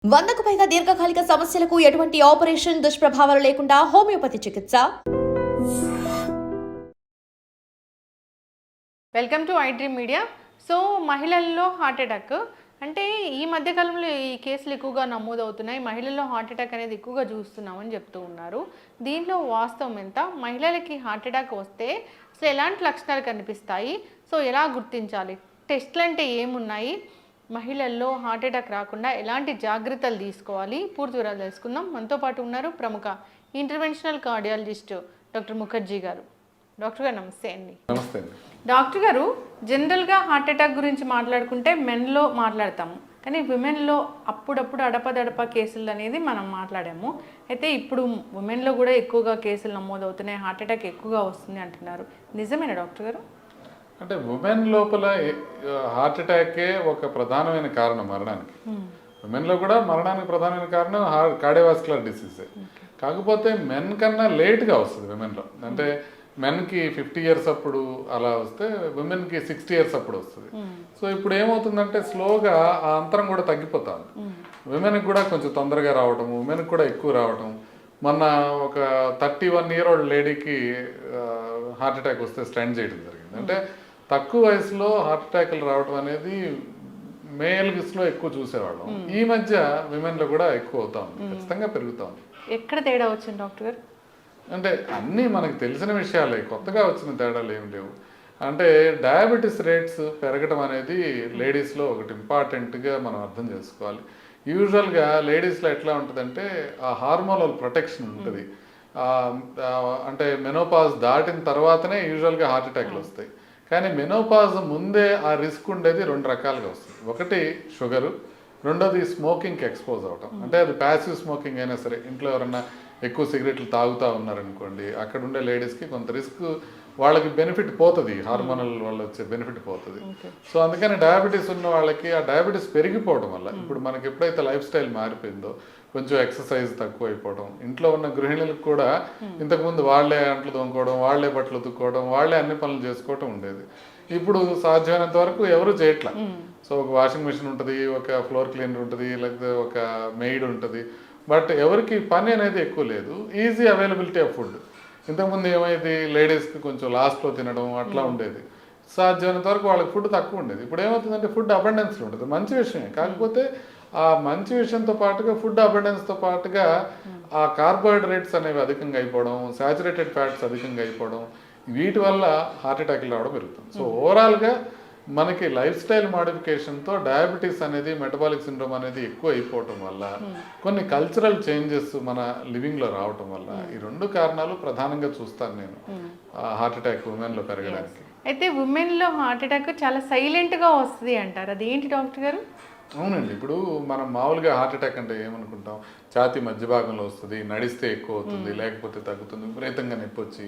100కు పైగా దీర్ఘకాలిక సమస్యలకు ఎటువంటి ఆపరేషన్ దుష్ప్రభావాలు లేకుండా హోమియోపతి చికిత్స. Welcome to iDream media. So మహిళల్లో హార్ట్ అటాక్ అంటే ఈ మధ్యకాలంలో ఈ కేసులు ఎక్కువగా నమోదవుతున్నాయి. మహిళల్లో హార్ట్ అటాక్ అనేది ఎక్కువగా చూస్తున్నామని చెప్తూ ఉన్నారు. దీంట్లో వాస్తవం ఎంత? మహిళలకి హార్ట్ అటాక్ వస్తే అసలు ఎలాంటి లక్షణాలు కనిపిస్తాయి? సో ఎలా గుర్తించాలి? టెస్ట్లు అంటే ఏమున్నాయి? మహిళల్లో హార్ట్ అటాక్ రాకుండా ఎలాంటి జాగ్రత్తలు తీసుకోవాలి? పూర్తి వివరాలు తెలుసుకుందాం. మనతో పాటు ఉన్నారు ప్రముఖ ఇంటర్వెన్షనల్ కార్డియాలజిస్ట్ డాక్టర్ ముఖర్జీ గారు. డాక్టర్ గారు నమస్తే అండి. నమస్తే అండి. డాక్టర్ గారు, జనరల్గా హార్ట్ అటాక్ గురించి మాట్లాడుకుంటే మెన్లో మాట్లాడతాము, కానీ విమెన్లో అప్పుడప్పుడు అడపదడప కేసులు అనేది మనం మాట్లాడాము. అయితే ఇప్పుడు ఉమెన్లో కూడా ఎక్కువగా కేసులు నమోదవుతున్నాయి, హార్ట్ అటాక్ ఎక్కువగా వస్తుంది అంటున్నారు. నిజమేనా డాక్టర్ గారు? అంటే ఉమెన్ లోపల హార్ట్ అటాకే ఒక ప్రధానమైన కారణం మరణానికి. ఉమెన్లో కూడా మరణానికి ప్రధానమైన కారణం కార్డియోవాస్కులర్ డిసీజే. కాకపోతే మెన్ కన్నా లేట్గా వస్తుంది విమెన్లో. అంటే మెన్కి 50 years అప్పుడు అలా వస్తే ఉమెన్కి 60 years అప్పుడు వస్తుంది. సో ఇప్పుడు ఏమవుతుందంటే స్లోగా ఆ అంతరం కూడా తగ్గిపోతుంది. ఉమెన్కి కూడా కొంచెం తొందరగా రావటం, ఉమెన్కి కూడా ఎక్కువ రావటం. మొన్న ఒక 31-year-old లేడీకి హార్ట్ అటాక్ వస్తే స్టెంట్ చేయడం జరిగింది. అంటే తక్కువ వయసులో హార్ట్ అటాక్లు రావడం అనేది మేల్స్లో ఎక్కువ చూసేవాళ్ళం. ఈ మధ్య విమెన్లో కూడా ఎక్కువ అవుతా ఉంది, ఖచ్చితంగా పెరుగుతా ఉంది. ఎక్కడ తేడా వచ్చింది డాక్టర్ గారు? అంటే అన్నీ మనకు తెలిసిన విషయాలే, కొత్తగా వచ్చిన తేడాలు ఏమి లేవు. అంటే డయాబెటీస్ రేట్స్ పెరగడం అనేది లేడీస్లో ఒకటి ఇంపార్టెంట్గా మనం అర్థం చేసుకోవాలి. యూజువల్గా లేడీస్లో ఎట్లా ఉంటుందంటే ఆ హార్మోనల్ ప్రొటెక్షన్ ఉంటుంది. అంటే మెనోపాజ్ దాటిన తర్వాతనే యూజువల్గా హార్ట్ అటాక్లు వస్తాయి. కానీ మెనోపాజ్ ముందే ఆ రిస్క్ ఉండేది 2 రకాలుగా వస్తుంది. ఒకటి షుగరు, రెండోది స్మోకింగ్కి ఎక్స్పోజ్ అవటం. అంటే అది ప్యాసివ్ స్మోకింగ్ అయినా సరే, ఇంట్లో ఎవరన్నా ఎక్కువ సిగరెట్లు తాగుతూ ఉన్నారనుకోండి, అక్కడ ఉండే లేడీస్కి కొంత రిస్క్, వాళ్ళకి బెనిఫిట్ పోతుంది, హార్మోనల్ వల్ల వచ్చే బెనిఫిట్ పోతుంది. సో అందుకని డయాబెటీస్ ఉన్న వాళ్ళకి ఆ డయాబెటీస్ పెరిగిపోవడం వల్ల ఇప్పుడు మనకి ఎప్పుడైతే లైఫ్ స్టైల్ మారిపోయిందో, కొంచెం ఎక్సర్సైజ్ తక్కువ అయిపోవడం, ఇంట్లో ఉన్న గృహిణులకు కూడా ఇంతకుముందు వాళ్ళే అంట్లు తోముకోవడం, వాళ్ళే బట్టలు ఉతుక్కోవడం, వాళ్ళే అన్ని పనులు చేసుకోవటం ఉండేది. ఇప్పుడు సాధ్యమైనంత వరకు ఎవరు చేయట్లా. సో ఒక వాషింగ్ మిషన్ ఉంటుంది, ఒక ఫ్లోర్ క్లీనర్ ఉంటుంది, లేకపోతే ఒక మెయిడ్ ఉంటుంది. బట్ ఎవరికి పని అనేది ఎక్కువ లేదు, ఈజీ అవైలబిలిటీ ఆఫ్ ఫుడ్. ఇంతకుముందు ఏమైంది, లేడీస్కి కొంచెం లాస్ట్లో తినడం అట్లా ఉండేది. సాధ్యమైనంత వరకు వాళ్ళకి ఫుడ్ తక్కువ ఉండేది. ఇప్పుడు ఏమవుతుందంటే ఫుడ్ అబండెన్స్లో ఉంటుంది, మంచి విషయమే. కాకపోతే ఆ మంచి విషయంతో పాటుగా ఫుడ్ అబండెన్స్తో పాటుగా ఆ కార్బోహైడ్రేట్స్ అనేవి అధికంగా అయిపోవడం, శాచురేటెడ్ ఫ్యాట్స్ అధికంగా అయిపోవడం, వీటి వల్ల హార్ట్ అటాక్లు రావడం పెరుగుతుంది. సో ఓవరాల్గా మనకి లైఫ్ స్టైల్ మాడిఫికేషన్తో డయాబెటీస్ అనేది, మెటబాలిక్ సిండ్రోమ్ అనేది ఎక్కువ అయిపోవటం వల్ల, కొన్ని కల్చరల్ చేంజెస్ మన లివింగ్లో రావటం వల్ల, ఈ 2 కారణాలు ప్రధానంగా చూస్తాను నేను హార్ట్ అటాక్ ఉమెన్లో పెరగడానికి. అయితే ఉమెన్లో హార్ట్ అటాక్ చాలా సైలెంట్గా వస్తుంది అంటారు, అది ఏంటి డాక్టర్ గారు? అవునండి. ఇప్పుడు మనం మామూలుగా హార్ట్ అటాక్ అంటే ఏమనుకుంటాం, ఛాతీ మధ్య భాగంలో వస్తుంది, నడిస్తే ఎక్కువ అవుతుంది, లేకపోతే తగ్గుతుంది, విపరీతంగా నొప్పి వచ్చి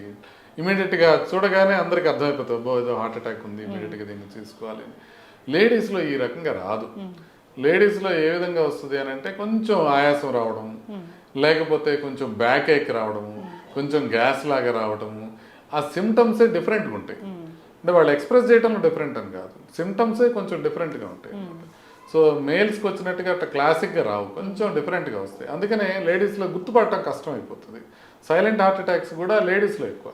ఇమీడియట్గా చూడగానే అందరికీ అర్థమైపోతుంది, ఏదో హార్ట్ అటాక్ ఉంది, ఇమీడియట్గా దీన్ని తీసుకోవాలి. లేడీస్లో ఈ రకంగా రాదు. లేడీస్లో ఏ విధంగా వస్తుంది అని అంటే కొంచెం ఆయాసం రావడం, లేకపోతే కొంచెం బ్యాక్ ఏక్ రావడము, కొంచెం గ్యాస్ లాగా రావడము, ఆ సిమ్టమ్సే డిఫరెంట్గా ఉంటాయి. అంటే వాళ్ళు ఎక్స్ప్రెస్ చేయడంలో డిఫరెంట్ అని కాదు, సిమ్టమ్సే కొంచెం డిఫరెంట్గా ఉంటాయి. సో మేల్స్కి వచ్చినట్టుగా అట్లా క్లాసిక్గా రావు, కొంచెం డిఫరెంట్గా వస్తాయి. అందుకనే లేడీస్లో గుర్తుపడటం కష్టం అయిపోతుంది. సైలెంట్ హార్ట్ అటాక్స్ కూడా లేడీస్లో ఎక్కువ.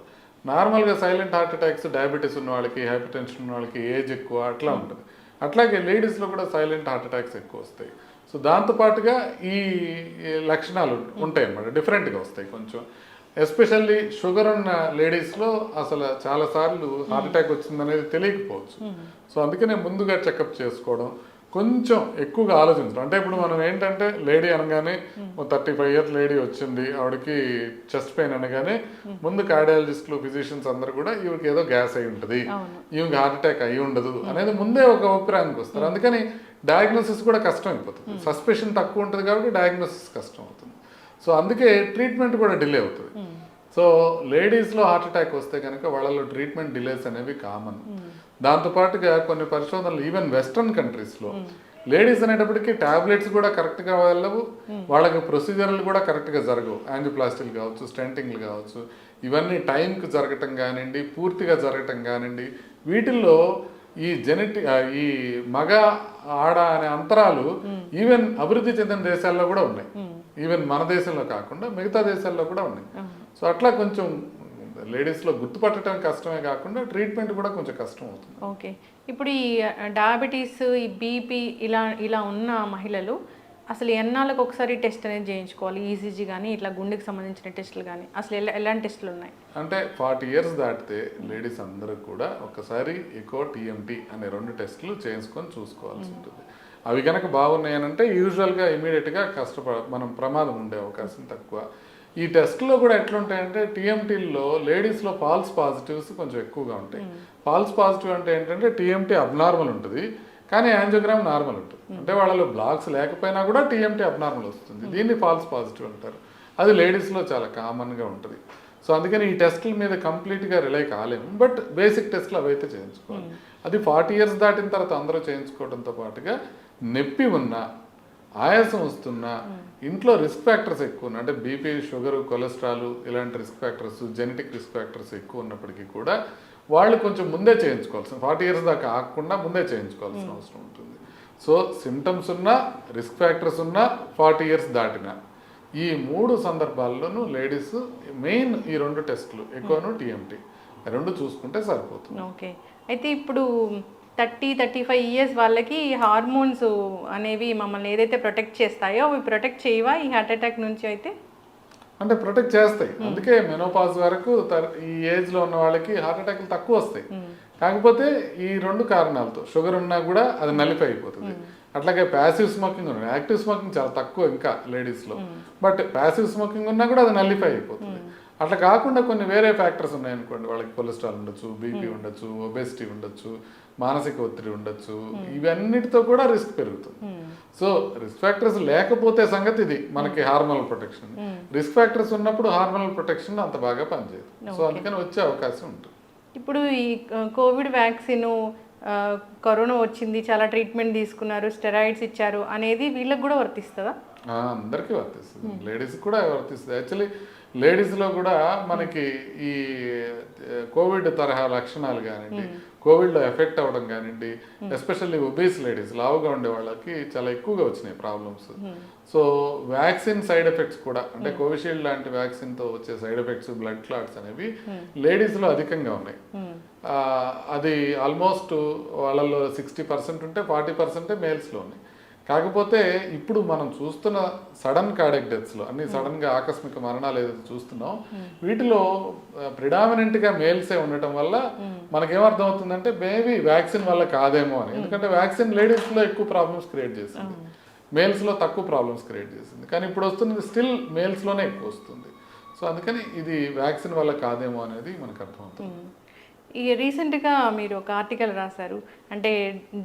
నార్మల్గా సైలెంట్ హార్ట్ అటాక్స్ డయాబెటీస్ ఉన్న వాళ్ళకి, హైపర్ టెన్షన్ ఉన్న వాళ్ళకి, ఏజ్ ఎక్కువ అట్లా ఉంటుంది. అట్లాగే లేడీస్లో కూడా సైలెంట్ హార్ట్ అటాక్స్ ఎక్కువ వస్తాయి. సో దాంతోపాటుగా ఈ లక్షణాలు ఉంటాయి అన్నమాట, డిఫరెంట్గా వస్తాయి కొంచెం. ఎస్పెషల్లీ షుగర్ ఉన్న లేడీస్లో అసలు చాలాసార్లు హార్ట్ అటాక్ వచ్చిందనేది తెలియకపోవచ్చు. సో అందుకనే ముందుగా చెకప్ చేసుకోవడం, కొంచెం ఎక్కువగా ఆలోచించడం. అంటే ఇప్పుడు మనం ఏంటంటే లేడీ అనగానే 35 years లేడీ వచ్చింది, ఆవిడకి చెస్ట్ పెయిన్ అనగానే ముందు కార్డియాలజిస్టులు, ఫిజిషియన్స్ అందరూ కూడా ఈవిడికి ఏదో గ్యాస్ అయి ఉంటుంది, ఈవికి హార్ట్ అటాక్ అయి ఉండదు అనేది ముందే ఒక అభిప్రాయానికి వస్తారు. అందుకని డయాగ్నోసిస్ కూడా కష్టం అయిపోతుంది. సస్పెషన్ తక్కువ ఉంటుంది కాబట్టి డయాగ్నోసిస్ కష్టం అవుతుంది. సో అందుకే ట్రీట్మెంట్ కూడా డిలే అవుతుంది. సో లేడీస్లో హార్ట్ అటాక్ వస్తే కనుక వాళ్ళలో ట్రీట్మెంట్ డిలేస్ అనేవి కామన్. దాంతోపాటుగా కొన్ని పరిశోధనలు ఈవెన్ వెస్ట్రన్ కంట్రీస్లో లేడీస్ అనేటప్పటికీ ట్యాబ్లెట్స్ కూడా కరెక్ట్గా వెళ్ళవు, వాళ్ళకి ప్రొసీజర్లు కూడా కరెక్ట్గా జరగవు. యాంజియోప్లాస్టీలు కావచ్చు, స్టెంటింగ్లు కావచ్చు, ఇవన్నీ టైంకి జరగటం కానివ్వండి, పూర్తిగా జరగటం కానివ్వండి, వీటిల్లో ఈ మగ ఆడ అనే అంతరాలు ఈవెన్ అభివృద్ధి చెందిన దేశాల్లో కూడా ఉన్నాయి. ఈవెన్ మన దేశంలో కాకుండా మిగతా దేశాల్లో కూడా ఉన్నాయి. సో అట్లా కొంచెం లేడీస్లో గుర్తుపట్టడం కష్టమే కాకుండా ట్రీట్మెంట్ కూడా కొంచెం కష్టం అవుతుంది. ఓకే, ఇప్పుడు ఈ డయాబెటీస్, ఈ బీపీ ఇలా ఉన్న మహిళలు అసలు ఎన్నాళ్ళకు ఒకసారి టెస్ట్ అనేది చేయించుకోవాలి? ఈసీజీ కానీ ఇట్లా గుండెకి సంబంధించిన టెస్టులు కానీ అసలు ఎలాంటి టెస్టులు ఉన్నాయి? అంటే 40 years దాటితే లేడీస్ అందరూ కూడా ఒకసారి ఎకో టీఎంటీ అనే 2 టెస్టులు చేయించుకొని చూసుకోవాల్సి ఉంటుంది. అవి కనుక బాగున్నాయనంటే యూజువల్గా ఇమీడియట్గా మనం ప్రమాదం ఉండే అవకాశం తక్కువ. ఈ టెస్ట్లో కూడా ఎట్లుంటాయంటే టీఎంటీల్లో లేడీస్లో ఫాల్స్ పాజిటివ్స్ కొంచెం ఎక్కువగా ఉంటాయి. ఫాల్స్ పాజిటివ్ అంటే ఏంటంటే టీఎంటీ అబ్నార్మల్ ఉంటుంది కానీ యాంజియోగ్రామ్ నార్మల్ ఉంటుంది. అంటే వాళ్ళలో బ్లాక్స్ లేకపోయినా కూడా టీఎంటీ అబ్నార్మల్ వస్తుంది. దీన్ని ఫాల్స్ పాజిటివ్ అంటారు. అది లేడీస్లో చాలా కామన్గా ఉంటుంది. సో అందుకని ఈ టెస్టుల మీద కంప్లీట్గా రిలై కాలేము. బట్ బేసిక్ టెస్టులు అవైతే చేయించుకోవాలి. అది 40 years దాటిన తర్వాత అందరూ చేయించుకోవడంతో పాటుగా నొప్పి ఉన్నా, ఆయాసం వస్తున్నా, ఇంట్లో రిస్క్ ఫ్యాక్టర్స్ ఎక్కువ ఉన్నాయి, అంటే బీపీ, షుగర్, కొలెస్ట్రాల్ ఇలాంటి risk factors, genetic risk factors ఎక్కువ ఉన్నప్పటికీ కూడా వాళ్ళు కొంచెం ముందే చేయించుకోవాల్సిన 40 years దాకా ఆగకుండా ముందే చేయించుకోవాల్సిన అవసరం ఉంటుంది. సో సిమ్టమ్స్ ఉన్నా, రిస్క్ ఫ్యాక్టర్స్ ఉన్నా, 40 years దాటినా ఈ 3 సందర్భాల్లోనూ లేడీస్ మెయిన్ ఈ 2 టెస్టులు ఎకోను టీఎంటీ 2 చూసుకుంటే సరిపోతుంది. ఓకే, అయితే ఇప్పుడు 30-35 years వాళ్ళకి హార్మోన్స్ అనేవి మమ్మల్ని ఏదైతే ప్రొటెక్ట్ చేస్తాయో అవి ప్రొటెక్ట్ చేయవా ఈ హార్ట్ అటాక్ నుంచి? అయితే అంటే ప్రొటెక్ట్ చేస్తాయి. అందుకే మెనోపాజ్ వరకు ఈ ఏజ్లో ఉన్న వాళ్ళకి హార్ట్ అటాక్లు తక్కువ వస్తాయి. కాకపోతే ఈ 2 కారణాలతో షుగర్ ఉన్నా కూడా అది నలిఫై అయిపోతుంది. అట్లాగే ప్యాసివ్ స్మోకింగ్ ఉన్నాయి, యాక్టివ్ స్మోకింగ్ చాలా తక్కువ ఇంకా లేడీస్లో, బట్ ప్యాసివ్ స్మోకింగ్ ఉన్నా కూడా అది నలిఫై అయిపోతుంది. అట్లా కాకుండా కొన్ని వేరే ఫ్యాక్టర్స్ ఉన్నాయనుకోండి, వాళ్ళకి కొలెస్ట్రాల్ ఉండొచ్చు, బీపీ ఉండొచ్చు, ఒబెసిటీ ఉండొచ్చు, మానసిక ఒత్తిడి ఉండొచ్చు, ఇవన్నిటితో కూడా రిస్క్ పెరుగుతుంది. సో రిస్క్ ఫ్యాక్టర్స్ లేకపోతే సంగతి ఇది మనకి హార్మోనల్ ప్రొటెక్షన్. రిస్క్ ఫ్యాక్టర్స్ ఉన్నప్పుడు హార్మోనల్ ప్రొటెక్షన్ అంత బాగా పనిచేయదు. సో అందుకని వచ్చే అవకాశం ఉంటుంది. ఇప్పుడు ఈ కోవిడ్ వ్యాక్సిన్, కరోనా వచ్చింది, చాలా ట్రీట్మెంట్ తీసుకున్నారు, స్టెరాయిడ్స్ ఇచ్చారు అనేది వీళ్ళకి కూడా వర్తిస్తుందా? అందరికీ వర్తిస్తుంది, లేడీస్ కూడా వర్తిస్తుంది. యాక్చువల్లీ లేడీస్లో కూడా మనకి ఈ కోవిడ్ తరహా లక్షణాలు కానివ్వండి, కోవిడ్లో ఎఫెక్ట్ అవ్వడం కానివ్వండి, ఎస్పెషల్లీ ఒబీస్ లేడీస్, లావుగా ఉండే వాళ్ళకి చాలా ఎక్కువగా వచ్చినాయి problems. So vaccine side effects కూడా, అంటే కోవిషీల్డ్ లాంటి వ్యాక్సిన్తో వచ్చే సైడ్ ఎఫెక్ట్స్, బ్లడ్ క్లాట్స్ అనేవి లేడీస్లో అధికంగా ఉన్నాయి. అది ఆల్మోస్ట్ వాళ్ళలో 60% ఉంటే 40% మేల్స్లో ఉన్నాయి. కాకపోతే ఇప్పుడు మనం చూస్తున్న సడన్ కార్డియక్ డెత్స్లో, అన్ని సడన్గా ఆకస్మిక మరణాలు ఏదైతే చూస్తున్నాం, వీటిలో ప్రిడామినెంట్గా మేల్సే ఉండటం వల్ల మనకేమర్థం అవుతుందంటే మేబీ వ్యాక్సిన్ వల్ల కాదేమో అని. ఎందుకంటే వ్యాక్సిన్ లేడీస్లో ఎక్కువ ప్రాబ్లమ్స్ క్రియేట్ చేసింది, మేల్స్లో తక్కువ ప్రాబ్లమ్స్ క్రియేట్ చేసింది. కానీ ఇప్పుడు వస్తున్నది స్టిల్ మేల్స్లోనే ఎక్కువ వస్తుంది. సో అందుకని ఇది వ్యాక్సిన్ వల్ల కాదేమో అనేది మనకు అర్థమవుతుంది. ఈ రీసెంట్గా మీరు ఒక ఆర్టికల్ రాశారు, అంటే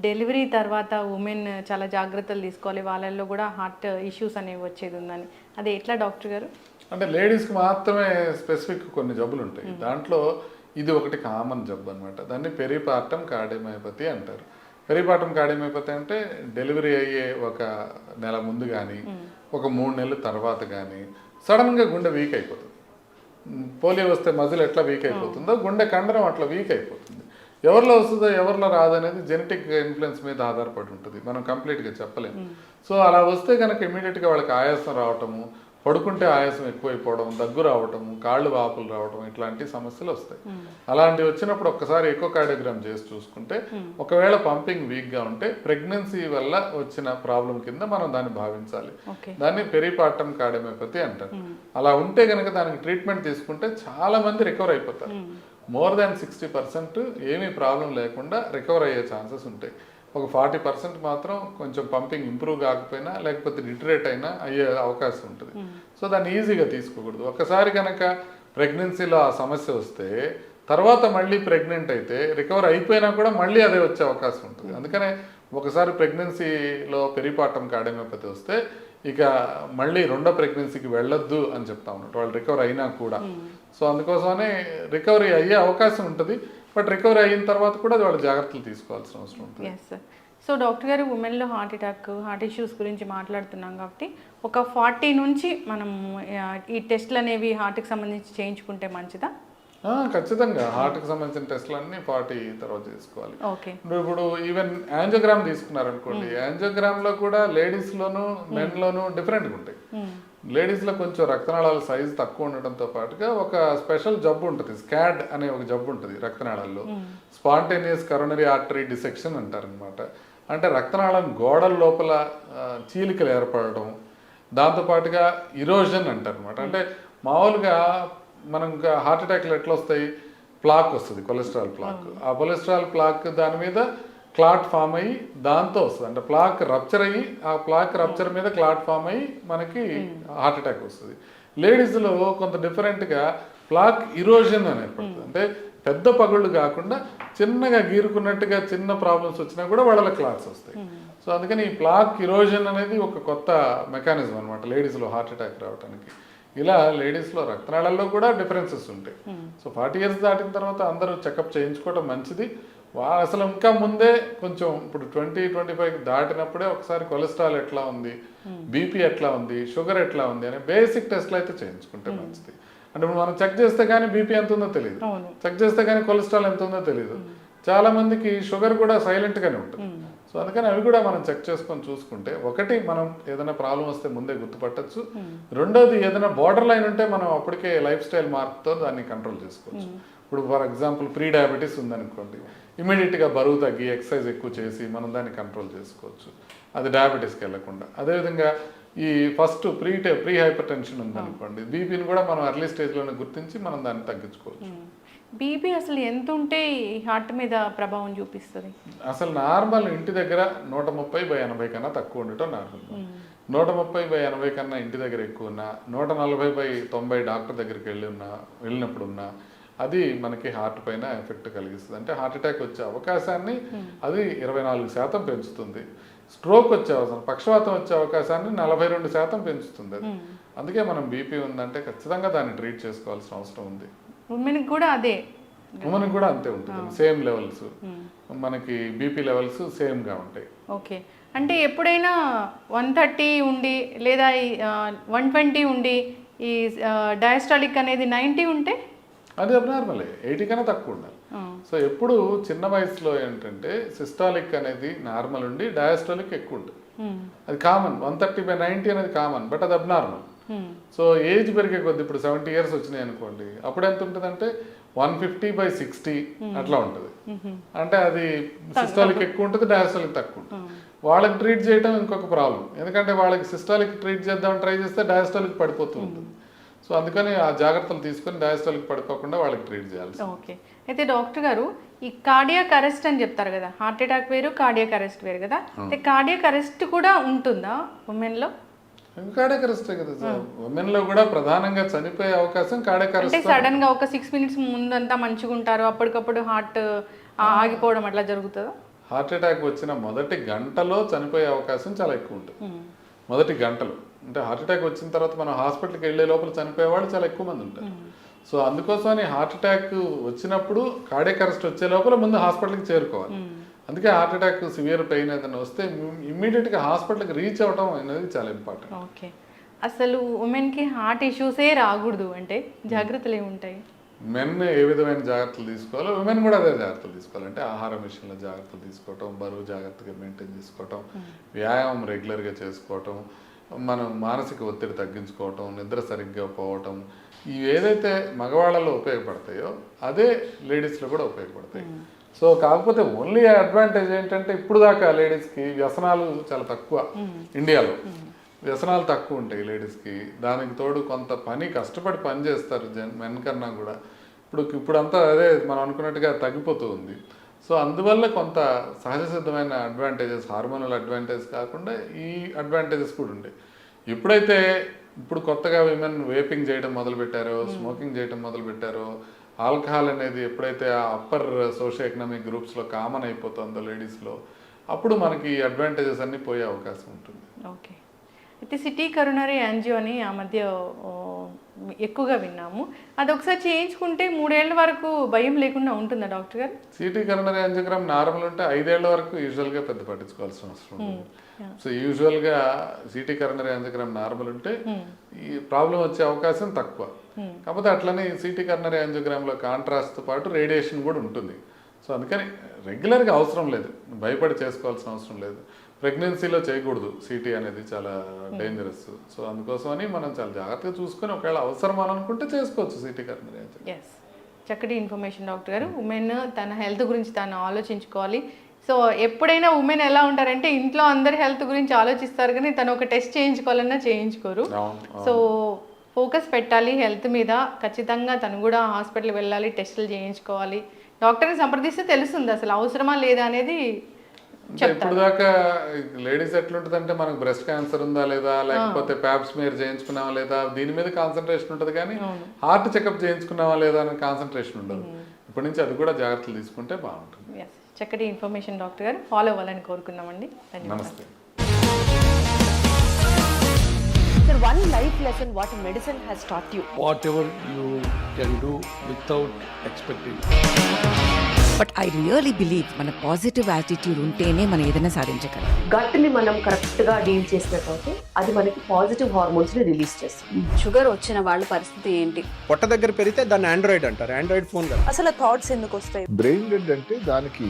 డెలివరీ తర్వాత ఉమెన్ చాలా జాగ్రత్తలు తీసుకోవాలి, వాళ్ళల్లో కూడా హార్ట్ ఇష్యూస్ అనేవి వచ్చేది ఉందని. అది ఎట్లా డాక్టర్ గారు? అంటే లేడీస్కి మాత్రమే స్పెసిఫిక్ కొన్ని జబ్బులు ఉంటాయి. దాంట్లో ఇది ఒకటి కామన్ జబ్బు అనమాట. దాన్ని పెరిపార్టమ్ కార్డియోమయోపతి అంటారు. పెరిపార్టమ్ కార్డియోమయోపతి అంటే డెలివరీ అయ్యే 1 నెల ముందు కానీ, ఒక 3 నెలల తర్వాత కానీ సడన్గా గుండె వీక్ అయిపోతుంది. పోలియో వస్తే మజిల్ ఎట్లా వీక్ అయిపోతుందో గుండె కండరం అట్లా వీక్ అయిపోతుంది. ఎవరిలో వస్తుందో ఎవరిలో రాదనేది జెనెటిక్ ఇన్ఫ్లుయెన్స్ మీద ఆధారపడి ఉంటుంది, మనం కంప్లీట్గా చెప్పలేము. సో అలా వస్తే కనుక ఇమీడియట్గా వాళ్ళకి ఆయాసం రావటము, పడుకుంటే ఆయాసం ఎక్కువైపోవడం, దగ్గు రావటము, కాళ్ళు వాపులు రావటం, ఇట్లాంటి సమస్యలు వస్తాయి. అలాంటివి వచ్చినప్పుడు ఒక్కసారి ఎకోకార్డియోగ్రామ్ చేసి చూసుకుంటే ఒకవేళ పంపింగ్ వీక్గా ఉంటే ప్రెగ్నెన్సీ వల్ల వచ్చిన ప్రాబ్లం కింద మనం దాన్ని భావించాలి. దాన్ని పెరిపార్టమ్ కార్డియోమయోపతి అంటారు. అలా ఉంటే కనుక దానికి ట్రీట్మెంట్ తీసుకుంటే చాలా మంది రికవర్ అయిపోతారు. మోర్ దాన్ 60% ఏమీ ప్రాబ్లం లేకుండా రికవర్ అయ్యే ఛాన్సెస్ ఉంటాయి. ఒక 40% మాత్రం కొంచెం పంపింగ్ ఇంప్రూవ్ కాకపోయినా, లేకపోతే డిటరేట్ అయినా అయ్యే అవకాశం ఉంటుంది. సో దాన్ని ఈజీగా తీసుకోకూడదు. ఒకసారి కనుక ప్రెగ్నెన్సీలో ఆ సమస్య వస్తే తర్వాత మళ్ళీ ప్రెగ్నెంట్ అయితే రికవర్ అయిపోయినా కూడా మళ్ళీ అదే వచ్చే అవకాశం ఉంటుంది. అందుకనే ఒకసారి ప్రెగ్నెన్సీలో పెరిపార్టమ్ కార్డియోమయోపతి వస్తే ఇక మళ్ళీ 2వ ప్రెగ్నెన్సీకి వెళ్ళొద్దు అని చెప్తా ఉన్నట్టు, వాళ్ళు రికవర్ అయినా కూడా. సో అందుకోసమనే రికవరీ అయ్యే అవకాశం ఉంటుంది, బట్ రికవరీ అయిన తర్వాత కూడా వాళ్ళు జాగ్రత్తలు తీసుకోవాల్సిన అవసరం ఉంటుంది. సో డాక్టర్ గారు, ఉమెన్లో హార్ట్ అటాక్, హార్ట్ ఇష్యూస్ గురించి మాట్లాడుతున్నాం కాబట్టి ఒక 40 నుంచి మనం ఈ టెస్ట్లు అనేవి హార్ట్కి సంబంధించి చేయించుకుంటే మంచిదా? ఖచ్చితంగా హార్ట్కి సంబంధించిన టెస్ట్లు అన్ని 40 తర్వాత చేసుకోవాలి. ఓకే. ఇప్పుడు ఈవెన్ యాంజియోగ్రామ్ తీసుకున్నారనుకోండి, యాంజియోగ్రామ్లో కూడా లేడీస్లోను మెన్లోను డిఫరెంట్గా ఉంటాయి. లేడీస్లో కొంచెం రక్తనాళాల సైజు తక్కువ ఉండడంతో పాటుగా ఒక స్పెషల్ జబ్బు ఉంటుంది, స్కాడ్ అనే ఒక జబ్బు ఉంటుంది రక్తనాళాల్లో, స్పాంటేనియస్ కరోనరీ ఆర్టరీ డిసెక్షన్ అంటారనమాట. అంటే రక్తనాళం గోడల లోపల చీలికలు ఏర్పడడం, దాంతోపాటుగా ఇరోజన్ అంటారు అనమాట. అంటే మామూలుగా మనం హార్ట్ అటాక్లు ఎట్లా వస్తాయి, ప్లాక్ వస్తుంది, కొలెస్ట్రాల్ ప్లాక్. ఆ కొలెస్ట్రాల్ ప్లాక్ దాని మీద క్లాట్ ఫామ్ అయ్యి దాంతో వస్తుంది. అంటే ప్లాక్ రప్చర్ అయ్యి ఆ ప్లాక్ రప్చర్ మీద క్లాట్ ఫామ్ అయ్యి మనకి హార్ట్ అటాక్ వస్తుంది. లేడీస్లో కొంత డిఫరెంట్గా ప్లాక్ ఇరోజన్ అని ఏర్పడుతుంది. అంటే పెద్ద పగుళ్ళు కాకుండా చిన్నగా గీరుకున్నట్టుగా చిన్న ప్రాబ్లమ్స్ వచ్చినా కూడా వాళ్ళ క్లాట్స్ వస్తాయి. సో అందుకని ఈ ప్లాక్ ఇరోజన్ అనేది ఒక కొత్త మెకానిజం అనమాట లేడీస్లో హార్ట్ అటాక్ రావడానికి. ఇలా లేడీస్లో రక్తనాళాల్లో కూడా డిఫరెన్సెస్ ఉంటాయి. సో 40 years దాటిన తర్వాత అందరూ చెకప్ చేయించుకోవడం మంచిది. అసలు ఇంకా ముందే కొంచెం ఇప్పుడు 20-25 దాటినప్పుడే ఒకసారి కొలెస్ట్రాల్ ఎట్లా ఉంది, బీపీ ఎట్లా ఉంది, షుగర్ ఎట్లా ఉంది అనే బేసిక్ టెస్ట్లు అయితే చేయించుకుంటే మంచిది. అంటే ఇప్పుడు మనం చెక్ చేస్తే కానీ బీపీ ఎంత ఉందో తెలియదు, చెక్ చేస్తే కానీ కొలెస్ట్రాల్ ఎంత ఉందో తెలియదు. చాలా మందికి షుగర్ కూడా సైలెంట్గానే ఉంటుంది. సో అందుకని అవి కూడా మనం చెక్ చేసుకొని చూసుకుంటే, ఒకటి మనం ఏదైనా ప్రాబ్లం వస్తే ముందే గుర్తుపట్టచ్చు, రెండోది ఏదైనా బార్డర్ లైన్ ఉంటే మనం అప్పటికే లైఫ్ స్టైల్ మార్పుతో దాన్ని కంట్రోల్ చేసుకోవచ్చు. ఇప్పుడు ఫర్ ఎగ్జాంపుల్ ప్రీ డయాబెటీస్ ఉందనుకోండి, ఇమీడియట్గా బరువు తగ్గి ఎక్సర్సైజ్ ఎక్కువ చేసి మనం దాన్ని కంట్రోల్ చేసుకోవచ్చు, అది డయాబెటీస్కి వెళ్ళకుండా. అదేవిధంగా ఈ ఫస్ట్ ప్రీ హైపర్ టెన్షన్ ఉందనుకోండి, బీపీని కూడా మనం ఎర్లీ స్టేజ్లోనే గుర్తించి మనం దాన్ని తగ్గించుకోవచ్చు. బీపీ అసలు ఎంత ఉంటే హార్ట్ మీద ప్రభావం చూపిస్తుంది? అసలు నార్మల్ ఇంటి దగ్గర 130/80 కన్నా తక్కువ ఉండటం నార్మల్. 130/80 కన్నా ఇంటి దగ్గర ఎక్కువ ఉన్నా, 140/90 డాక్టర్ దగ్గరికి వెళ్ళినప్పుడు ఉన్నా అది మనకి హార్ట్ పైన ఎఫెక్ట్ కలిగిస్తుంది. అంటే హార్ట్ అటాక్ వచ్చే అవకాశాన్ని అది 24% పెంచుతుంది. స్ట్రోక్ వచ్చే అవకాశం, పక్షవాతం వచ్చే అవకాశాన్ని 42% పెంచుతుంది అది. అందుకే మనం బీపీ ఉందంటే ఖచ్చితంగా దాన్ని ట్రీట్ చేసుకోవాల్సిన అవసరం ఉంది. ఉమెన్కి కూడా అదే, ఉమెన్కి కూడా అంతే ఉంటుంది, సేమ్ లెవెల్స్, మనకి బీపీ లెవెల్స్ సేమ్గా ఉంటాయి. ఓకే. అంటే ఎప్పుడైనా 130 ఉండి లేదా 120 ఉండి ఈ డయాస్టాలిక్ అనేది 90 ఉంటే అది అబ్నార్మలే, 80 కన్నా తక్కువ ఉండాలి. సో ఎప్పుడు చిన్న వయసులో ఏంటంటే సిస్టాలిక్ అనేది నార్మల్ ఉండి డయాస్టాలిక్ ఎక్కువ ఉంటుంది. అది కామన్, 130/90 అనేది కామన్, బట్ అది అబ్నార్మల్. సో ఏజ్ పెరిగే కొద్ది ఇప్పుడు 70 years వచ్చినాయి అనుకోండి, అప్పుడు ఎంత ఉంటుంది అంటే 150/60 అట్లా ఉంటుంది. అంటే అది సిస్టాలిక్ ఎక్కువ ఉంటుంది, డయాస్టాలిక్ తక్కువ ఉంటుంది. వాళ్ళకి ట్రీట్ చేయడం ఇంకొక ప్రాబ్లం, ఎందుకంటే వాళ్ళకి సిస్టాలిక్ ట్రీట్ చేద్దామని ట్రై చేస్తే డయాస్టాలిక్ పడిపోతూ ఉంటుంది. సో అందుకని ఆ జాగ్రత్తలు తీసుకొని డయాస్టాలిక్ పడిపోకుండా వాళ్ళకి ట్రీట్ చేయాలి. ఓకే. అయితే డాక్టర్ గారు, ఈ కార్డియాక్ అరెస్ట్ అని చెప్తారు కదా, హార్ట్ అటాక్ వేరు కార్డియాక్ అరెస్ట్ వేరు కదా, అయితే కార్డియాక్ అరెస్ట్ కూడా ఉంటుందా ఉమెన్లో? కార్డియాక్ అరెస్టే కదా సార్, ఉమెన్లో కూడా ప్రధానంగా చనిపోయే అవకాశం కార్డియాక్ అరెస్ట్. అంటే సడన్ గా ఒక 6 minutes ముందంతా మంచిగా ఉంటారు, అప్పటికప్పుడు హార్ట్ ఆగిపోవడం అట్లా జరుగుతుందా? హార్ట్ అటాక్ వచ్చిన మొదటి గంటలో చనిపోయే అవకాశం చాలా ఎక్కువ ఉంటుంది. మొదటి గంటలో అంటే హార్ట్ అటాక్ వచ్చిన తర్వాత మనం హాస్పిటల్కి వెళ్ళే లోపల చనిపోయే వాళ్ళు చాలా ఎక్కువ మంది ఉంటారు. సో అందుకోసమని హార్ట్ అటాక్ వచ్చినప్పుడు కార్డియాక్ అరెస్ట్ వచ్చే లోపల ముందు హాస్పిటల్కి చేరుకోవాలి. అందుకే హార్ట్ అటాక్ సివియర్ పెయిన్ ఏదైనా వస్తే ఇమ్మీడియట్గా హాస్పిటల్కి రీచ్ అవ్వడం అనేది చాలా ఇంపార్టెంట్. ఓకే. అసలు ఉమెన్కి హార్ట్ ఇష్యూసే రాకూడదు అంటే జాగ్రత్తలు ఏముంటాయి? మెన్ ఏ విధమైన జాగ్రత్తలు తీసుకోవాలో ఉమెన్ కూడా అదే జాగ్రత్తలు తీసుకోవాలి. అంటే ఆహారం విషయంలో జాగ్రత్తలు తీసుకోవటం, బరువు జాగ్రత్తగా మెయింటైన్ చేసుకోవటం, వ్యాయామం రెగ్యులర్గా చేసుకోవటం, మనం మానసిక ఒత్తిడి తగ్గించుకోవటం, నిద్ర సరిగ్గా పోవటం, ఇవి ఏదైతే మగవాళ్ళలో ఉపయోగపడతాయో అదే లేడీస్లో కూడా ఉపయోగపడతాయి. సో కాకపోతే ఓన్లీ అడ్వాంటేజ్ ఏంటంటే ఇప్పుడు దాకా లేడీస్కి వ్యసనాలు చాలా తక్కువ, ఇండియాలో వ్యసనాలు తక్కువ ఉంటాయి లేడీస్కి. దానికి తోడు కొంత కష్టపడి పని చేస్తారు మెన్ కన్నా కూడా. ఇప్పుడంతా అదే మనం అనుకున్నట్టుగా తగ్గిపోతూ ఉంది. సో అందువల్ల కొంత సహజ సిద్ధమైన అడ్వాంటేజెస్, హార్మోనల్ అడ్వాంటేజ్ కాకుండా ఈ అడ్వాంటేజెస్ కూడా ఉంటాయి. ఇప్పుడు కొత్తగా విమెన్ వేపింగ్ చేయడం మొదలుపెట్టారో, స్మోకింగ్ చేయడం మొదలుపెట్టారో, ఆల్కహాల్ అనేది ఎప్పుడైతే ఆ అప్పర్ సోషియో ఎకనామిక్ గ్రూప్స్లో కామన్ అయిపోతుందో లేడీస్లో, అప్పుడు మనకి ఈ అడ్వాంటేజెస్ అన్నీ పోయే అవకాశం ఉంటుంది. ఓకే. అయితే సిటీ కరోనరీ యాంజియో అని ఆ మధ్య ఎక్కువగా విన్నాము. అది ఒకసారి చేయించుకుంటే 3 ఏళ్ల వరకు భయం లేకుండా ఉంటుందా డాక్టర్ గారు? సిటీ కరోనరీ యాంజియోగ్రామ్ నార్మల్ ఉంటే 5 ఏళ్ల వరకు యూజువల్గా పెద్ద పట్టించుకోవాల్సిన అవసరం ఉంటుంది. సో యూజువల్గా సిటీ కరోనరీ యాంజియోగ్రామ్ నార్మల్ ఉంటే ఈ ప్రాబ్లం వచ్చే అవకాశం తక్కువ. కాకపోతే అట్లనే సిటీ కరోనరీ యాంజియోగ్రామ్లో కాంట్రాస్ట్తో పాటు రేడియేషన్ కూడా ఉంటుంది. సో అందుకని రెగ్యులర్గా అవసరం లేదు, భయపడి చేసుకోవాల్సిన అవసరం లేదు. ప్రెగ్నెన్సీలో చేయకూడదు, సిటీ అనేది చాలా డేంజరస్. సో అందుకోసమని మనం చాలా జాగ్రత్తగా చూసుకొని ఒకవేళ అవసరం అని అనుకుంటే చేసుకోవచ్చు సిటీ కరోనరీ యాంజియోగ్రామ్. ఎస్, చక్కటి ఇన్ఫర్మేషన్ డాక్టర్ గారు. ఉమెన్ తన హెల్త్ గురించి తాను ఆలోచించుకోవాలి. సో ఎప్పుడైనా ఉమెన్ ఎలా ఉంటారంటే ఇంట్లో అందరి హెల్త్ గురించి ఆలోచిస్తారు కానీ తను ఒక టెస్ట్ చేయించుకోవాలన్నా చేయించుకోరు. సో ఫోకస్ పెట్టాలి హెల్త్ మీద. ఖచ్చితంగా తను కూడా హాస్పిటల్ వెళ్ళాలి, టెస్టులు చేయించుకోవాలి. డాక్టర్ని సంప్రదిస్తే తెలుస్తుంది అసలు అవసరమా లేదా అనేది. ఇప్పుడు దాకా లేడీస్ ఎట్లుంటుంది అంటే మనకు బ్రెస్ట్ క్యాన్సర్ ఉందా లేదా, లేకపోతే ప్యాప్ స్మియర్ చేయించుకున్నావా లేదా, దీని మీద కాన్సన్ట్రేషన్ ఉంటుంది కానీ హార్ట్ చెకప్ చేయించుకున్నావా లేదా అనే కాన్సన్ట్రేషన్ ఉండదు. ఇప్పటి నుంచి అది కూడా జాగ్రత్తలు తీసుకుంటే బాగుంటుంది. చక్కటి ఇన్ఫర్మేషన్ డాక్టర్ గారు, ఫాలో అవ్వాలని కోరుకున్నామండి. నమస్తే. Sir, one life lesson what medicine has taught you. Whatever you can do without expecting. But I really believe మన పాజిటివ్ యాటిట్యూడ్ ఉంటేనే మనం ఏదైనా సాధించగలం. గట్ని మనం కరెక్ట్గా డీల్ చేసినట్లయితే అది మనకి పాజిటివ్ హార్మోన్స్ని రిలీజ్ చేస్తుంది. షుగర్ వచ్చిన వాళ్ళ పరిస్థితి ఏంటి? పొట్ట దగ్గర పెరిగితే దాన్ని ఆండ్రాయిడ్ అంటారు, ఆండ్రాయిడ్ ఫోన్ కదా. అసలు థాట్స్ ఎందుకు వస్తాయి? బ్రెయిన్ డెడ్ అంటే దానికి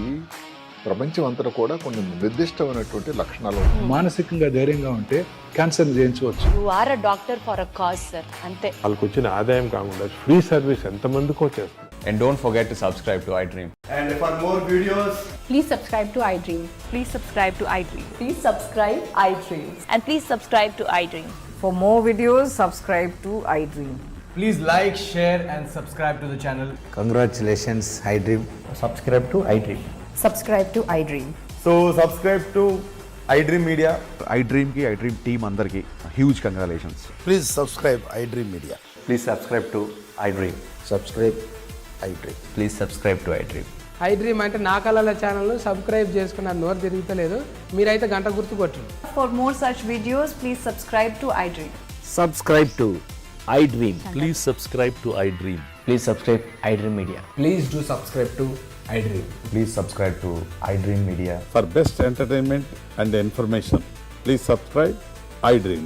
ప్రపంచం అంతా కూడా కొన్ని నిర్దిష్టమైనటువంటి లక్షణాలు ఉంటాయి. మానసికంగా ధైర్యంగా ఉంటే క్యాన్సర్ జయించవచ్చు. You are a doctor for a cause sir, అంతే. వాళ్ళకి వచ్చిన ఆదాయం కాకుండా ఫ్రీ సర్వీస్ ఎంతమందికో చేస్తుంది. And don't forget to subscribe to iDream. And for more videos, please subscribe to iDream. Please subscribe to iDream. Please subscribe iDream. And please subscribe to iDream. For more videos, subscribe to iDream. please like, share and subscribe to the channel. Congratulations, iDream. Subscribe to iDream. Subscribe to iDream. So subscribe to iDream Media. iDream ki iDream team andarki huge congratulations. Please subscribe iDream media. Please subscribe to iDream. Subscribe iDream. Please subscribe to iDream. iDream అంటే నా కళల channel subscribe చేసుకున్న నోరు తిరుగుతలేదు, మీరైతే గంట గుర్తు కొట్టండి. For more such videos, please subscribe to iDream. Subscribe to iDream. Please subscribe to iDream. Please subscribe iDream Media. Please do subscribe to iDream. Please subscribe to iDream Media. For best entertainment and information, please subscribe iDream.